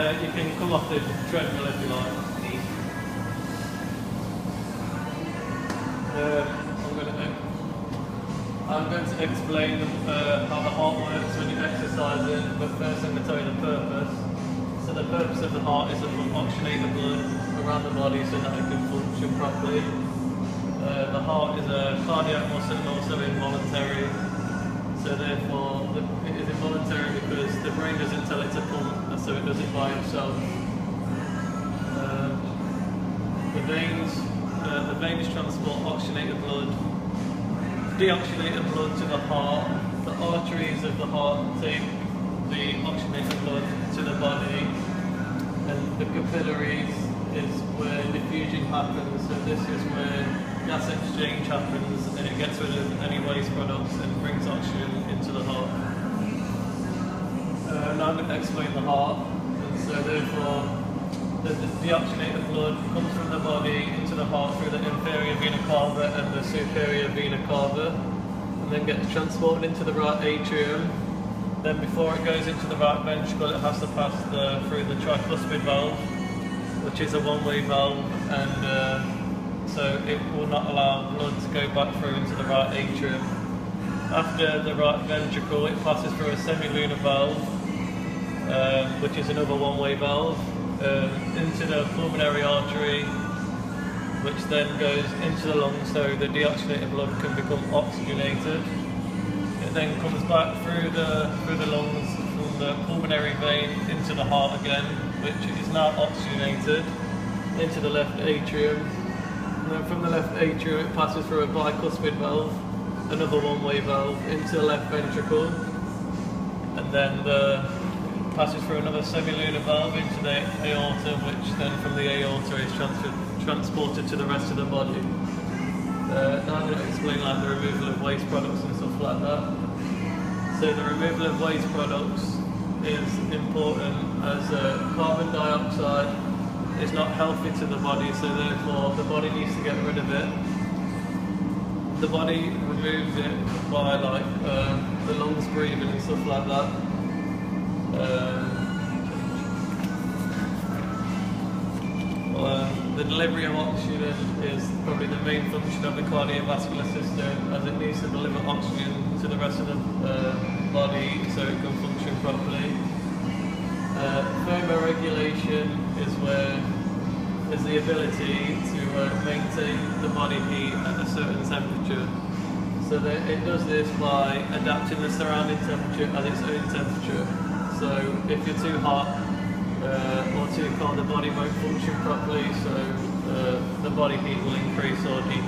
You can come off the treadmill if you like. I'm going to explain how the heart works when you're exercising, but first I'm going to tell you the purpose. So the purpose of the heart is to oxygenate the blood around the body so that it can function properly. The heart is a cardiac muscle and also involuntary. So therefore, it is involuntary because the brain doesn't tell it to pump, and so it does it by itself. The veins transport oxygenated blood, deoxygenated blood to the heart. The arteries of the heart take the oxygenated blood to the body, and the capillaries is where diffusion happens. So this is where gas exchange happens, and it gets rid of any waste products and brings oxygen into the heart. Now I'm going to explain the heart, and so therefore the deoxygenated blood comes from the body into the heart through the inferior vena cava and the superior vena cava, and then gets transported into the right atrium. Then before it goes into the right ventricle, it has to pass through the tricuspid valve, which is a one-way valve, and so it will not allow blood to go back through into the right atrium. After the right ventricle, it passes through a semilunar valve, which is another one-way valve, into the pulmonary artery, which then goes into the lungs so the deoxygenated blood can become oxygenated. It then comes back through the lungs from the pulmonary vein into the heart again, which is now oxygenated, into the left atrium. And then from the left atrium it passes through a bicuspid valve, another one-way valve, into the left ventricle, and then passes through another semilunar valve into the aorta, which then from the aorta is transported to the rest of the body. Now I'm going to explain like the removal of waste products and stuff like that. So the removal of waste products is important as carbon dioxide is not healthy to the body, so therefore the body needs to get rid of it. The body removes it by like the lungs breathing and stuff like that. The delivery of oxygen is probably the main function of the cardiovascular system, as it needs to deliver oxygen to the rest of the body so it can function properly. Thermoregulation is the ability to maintain the body heat at a certain temperature. So that it does this by adapting the surrounding temperature at its own temperature. So if you're too hot or too cold, the body won't function properly, so the body heat will increase or decrease.